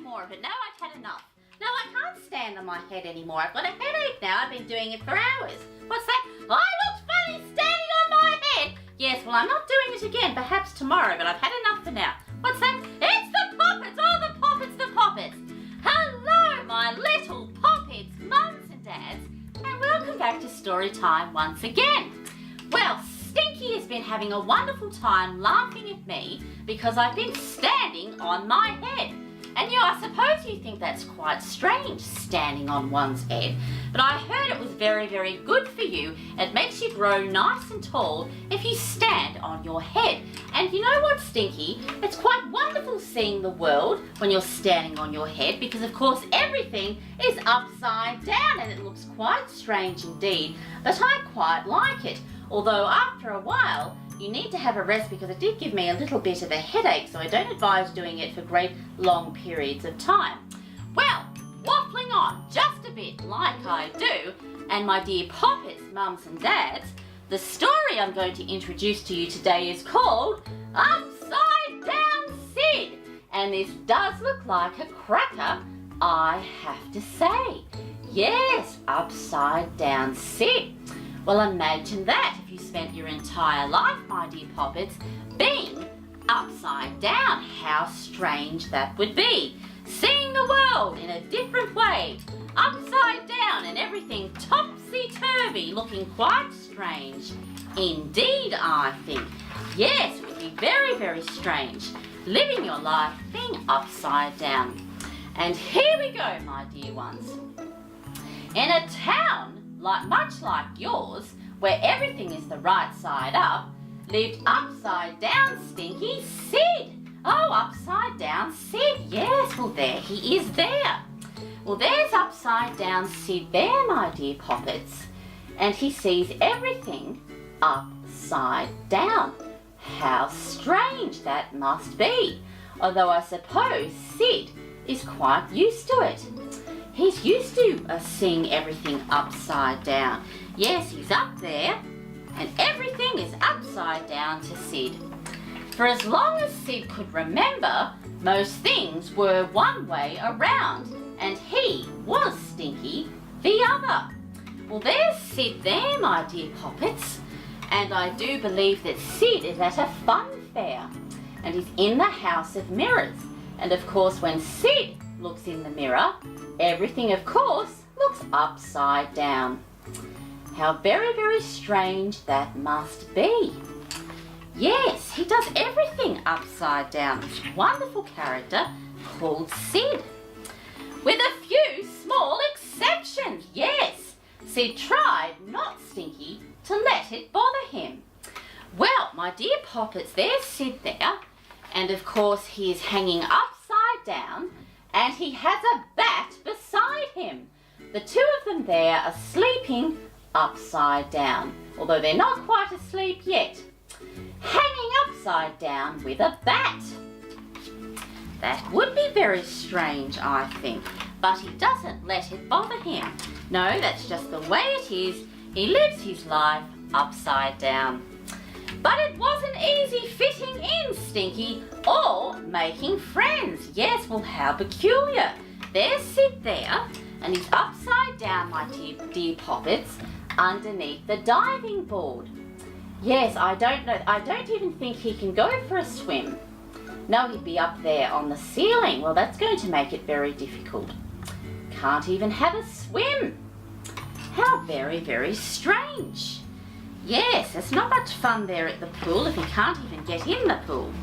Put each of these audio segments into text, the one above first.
any more of it. No, I've had enough. No, I can't stand on my head anymore. I've got a headache now. I've been doing it for hours. What's that? I looked funny standing on my head. Yes, well, I'm not doing it again. Perhaps tomorrow, but I've had enough for now. What's that? It's the poppets. Oh, the poppets, the poppets. Hello, my little poppets, mums and dads, and welcome back to story time once again. Well, Stinky has been having a wonderful time laughing at me because I've been standing on my head. And I suppose you think that's quite strange, standing on one's head, but I heard it was very, very good for you. It makes you grow nice and tall if you stand on your head. And you know what, Stinky? It's quite wonderful seeing the world when you're standing on your head because, of course, everything is upside down and it looks quite strange indeed, but I quite like it. Although after a while, you need to have a rest because it did give me a little bit of a headache, so I don't advise doing it for great long periods of time. Well, waffling on just a bit like I do, and my dear poppets, mums and dads, the story I'm going to introduce to you today is called Upside Down Sid. And this does look like a cracker, I have to say. Yes, Upside Down Sid. Well, imagine that if you spent your entire life, my dear poppets, being upside down. How strange that would be. Seeing the world in a different way, upside down and everything topsy-turvy, looking quite strange. Indeed, I think. Yes, it would be very, very strange, living your life being upside down. And here we go, my dear ones. In a town much like yours, where everything is the right side up, lived upside down Stinky Sid. Oh, upside down Sid. Yes, well, there he is there. Well, there's upside down Sid there, my dear poppets, and he sees everything upside down. How strange that must be, although I suppose Sid is quite used to it. He's used to seeing everything upside down. Yes, he's up there, and everything is upside down to Sid. For as long as Sid could remember, most things were one way around, and he was Stinky the other. Well, there's Sid there, my dear poppets, and I do believe that Sid is at a fun fair, and he's in the House of Mirrors. And of course, when Sid looks in the mirror, everything, of course, looks upside down. How very, very strange that must be. Yes, he does everything upside down, this wonderful character called Sid. With a few small exceptions, yes. Sid tried, not Stinky, to let it bother him. Well, my dear poppets, there's Sid there, and of course he is hanging upside down, and he has a bat beside him. The two of them there are sleeping upside down, although they're not quite asleep yet. Hanging upside down with a bat. That would be very strange, I think, but he doesn't let it bother him. No, that's just the way it is. He lives his life upside down. But it wasn't easy fitting in, Stinky, or making friends. Yes, well, how peculiar. There's Sid there, and he's upside down, my dear poppets, underneath the diving board. Yes, I don't even think he can go for a swim. No, he'd be up there on the ceiling. Well, that's going to make it very difficult. Can't even have a swim. How very, very strange. Yes, it's not much fun there at the pool if he can't even get in the pool.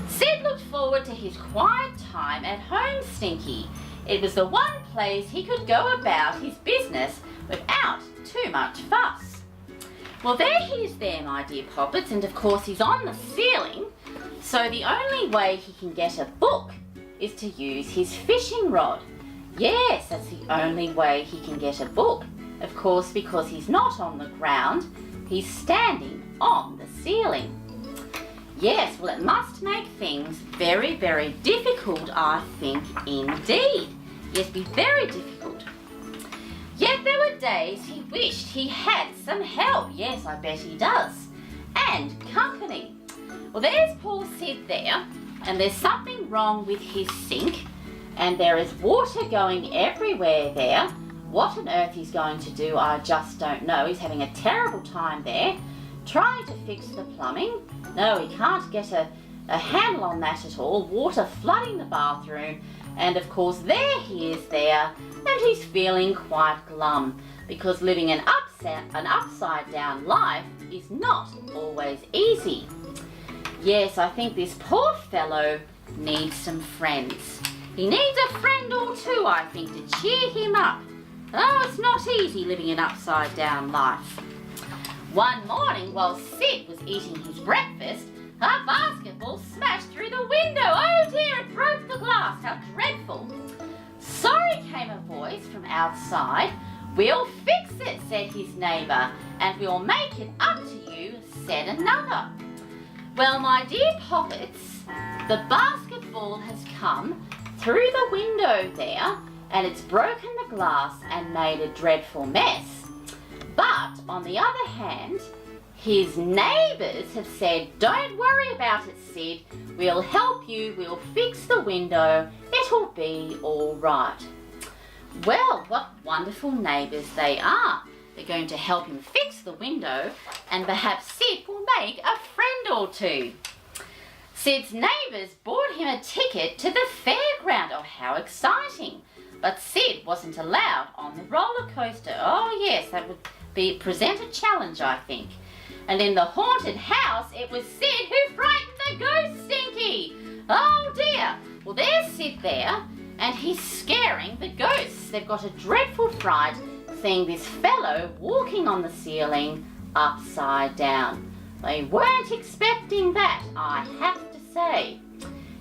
Sid looked forward to his quiet time at home, Stinky. It was the one place he could go about his business without too much fuss. Well, there he is there, my dear poppets, and of course he's on the ceiling, so the only way he can get a book is to use his fishing rod. Yes, that's the only way he can get a book. Of course, because he's not on the ground, he's standing on the ceiling. Yes, well, it must make things very, very difficult, I think, indeed. Yes, be very difficult. Yet there were days he wished he had some help. Yes, I bet he does. And company. Well, there's poor Sid there, and there's something wrong with his sink. and there is water going everywhere there. What on earth he's going to do, I just don't know. He's having a terrible time there, trying to fix the plumbing. No, he can't get a handle on that at all. Water flooding the bathroom, and of course there he is there, and he's feeling quite glum, because living an upside down life is not always easy. Yes, I think this poor fellow needs some friends. He needs a friend or two, I think, to cheer him up. Oh, it's not easy living an upside down life. One morning, while Sid was eating his breakfast, a basketball smashed through the window. Oh dear, it broke the glass. How dreadful. Sorry, came a voice from outside. We'll fix it, said his neighbour, and we'll make it up to you, said another. Well, my dear Poppets, the basketball has come through the window there, and it's broken the glass and made a dreadful mess. But on the other hand, his neighbours have said, don't worry about it, Sid. We'll help you. We'll fix the window. It'll be all right. Well, what wonderful neighbours they are. They're going to help him fix the window, and perhaps Sid will make a friend or two. Sid's neighbours bought him a ticket to the fairground. Oh, how exciting. But Sid wasn't allowed on the roller coaster. Oh yes, that would present a challenge, I think. And in the haunted house, it was Sid who frightened the ghost, Stinky. Oh dear. Well, there's Sid there, and he's scaring the ghosts. They've got a dreadful fright seeing this fellow walking on the ceiling upside down. They weren't expecting that, I have to say.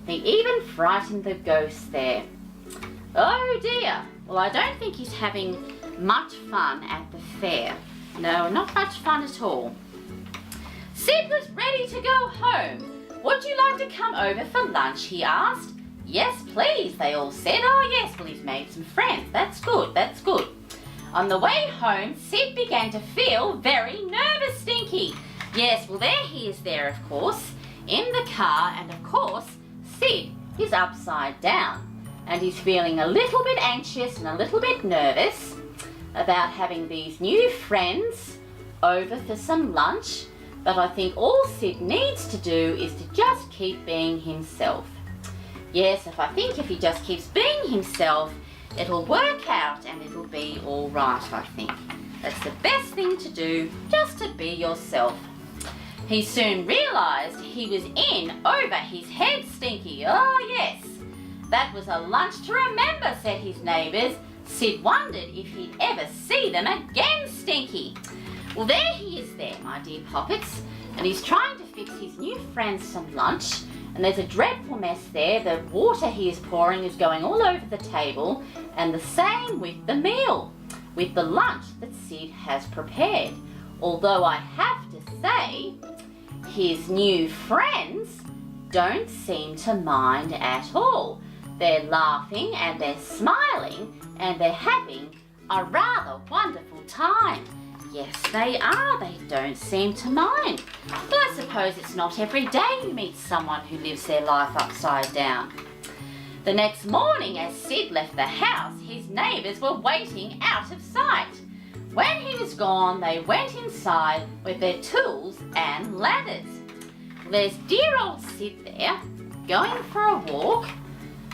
He even frightened the ghosts there. Oh dear. Well, I don't think he's having much fun at the fair. No, not much fun at all. Sid was ready to go home. Would you like to come over for lunch, he asked. Yes, please, they all said. Oh yes, well, he's made some friends. That's good, that's good. On the way home, Sid began to feel very nervous, Stinky. Yes, well, there he is there, of course, in the car, and of course, Sid is upside down. And he's feeling a little bit anxious and a little bit nervous about having these new friends over for some lunch. But I think all Sid needs to do is to just keep being himself. Yes, I think if he just keeps being himself, it'll work out and it'll be all right, I think. That's the best thing to do, just to be yourself. He soon realised he was in over his head, Stinky. Oh yes. That was a lunch to remember, said his neighbours. Sid wondered if he'd ever see them again, Stinky. Well, there he is there, my dear Poppets, and he's trying to fix his new friends some lunch, and there's a dreadful mess there. The water he is pouring is going all over the table, and the same with the meal, with the lunch that Sid has prepared. Although I have to say, his new friends don't seem to mind at all. They're laughing and they're smiling and they're having a rather wonderful time. Yes, they are. They don't seem to mind. But I suppose it's not every day you meet someone who lives their life upside down. The next morning, as Sid left the house, his neighbours were waiting out of sight. When he was gone, they went inside with their tools and ladders. There's dear old Sid there, going for a walk,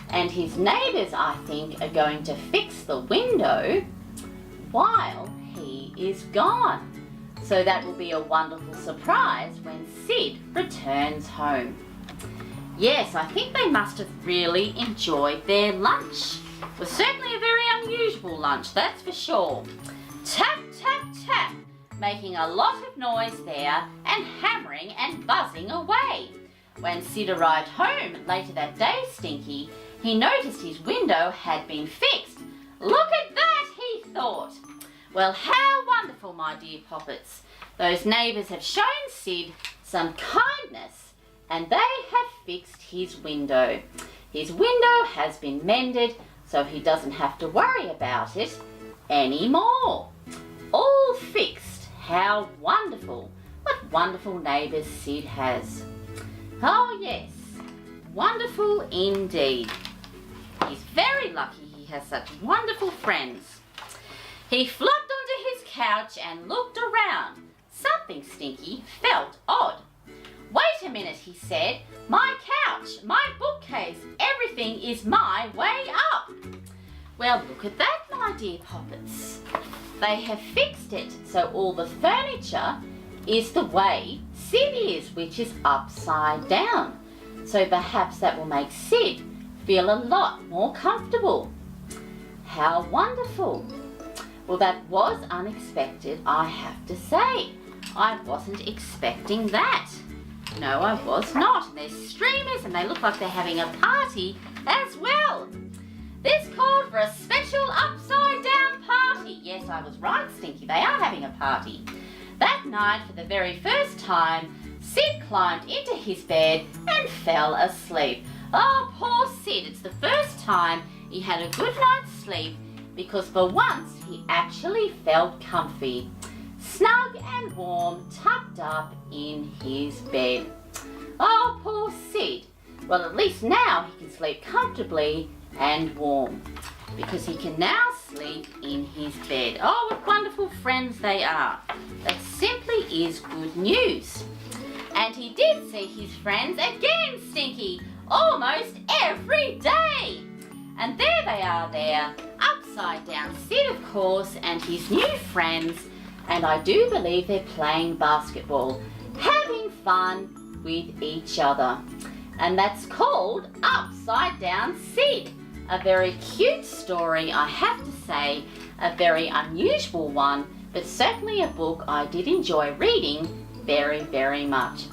and his neighbours, I think, are going to fix the window while he is gone. So that will be a wonderful surprise when Sid returns home. Yes, I think they must have really enjoyed their lunch. It was certainly a very unusual lunch, that's for sure. Tap, tap, tap, making a lot of noise there and hammering and buzzing away. When Sid arrived home later that day, Stinky, he noticed his window had been fixed. Look at that, he thought. Well, how wonderful, my dear Poppets. Those neighbours have shown Sid some kindness and they have fixed his window. His window has been mended so he doesn't have to worry about it anymore. All fixed. How wonderful. What wonderful neighbours Sid has. Oh yes, wonderful indeed. He's very lucky he has such wonderful friends. He flopped onto his couch and looked around. Something Stinky felt odd. Wait a minute, he said. My couch, my bookcase, everything is my way up. Well, look at that, my dear Poppets. They have fixed it so all the furniture is the way Sid is, which is upside down. So perhaps that will make Sid feel a lot more comfortable. How wonderful. Well, that was unexpected, I have to say. I wasn't expecting that. No, I was not. And there's streamers and they look like they're having a party as well. This called for a special upside down party. Yes, I was right, Stinky. They are having a party. That night, for the very first time, Sid climbed into his bed and fell asleep. Oh, poor Sid. It's the first time he had a good night's sleep because for once he actually felt comfy, snug and warm, tucked up in his bed. Oh, poor Sid. Well, at least now he can sleep comfortably and warm because he can now sleep in his bed. Oh, what wonderful friends they are. That simply is good news. And he did see his friends again, Stinky, almost every day. And there they are there, upside down Sid, of course, and his new friends. And I do believe they're playing basketball, having fun with each other. And that's called Upside Down Sid. A very cute story, I have to say, a very unusual one, but certainly a book I did enjoy reading very, very much.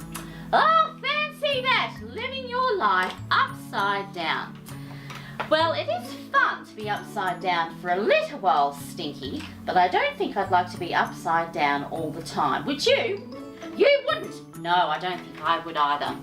Oh, fancy that, living your life upside down. Well, it is fun to be upside down for a little while, Stinky, but I don't think I'd like to be upside down all the time. Would you? You wouldn't? No, I don't think I would either.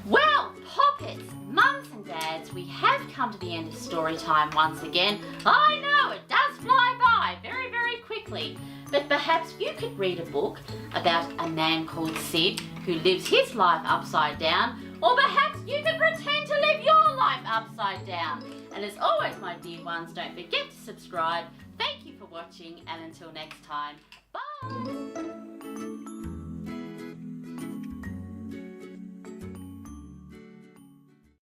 Well, Poppets, mums and dads, we have come to the end of story time once again. I know, it does fly by very, very quickly. But perhaps you could read a book about a man called Sid who lives his life upside down, or perhaps you could pretend to live your life upside down. And as always, my dear ones, don't forget to subscribe. Thank you for watching, and until next time, bye!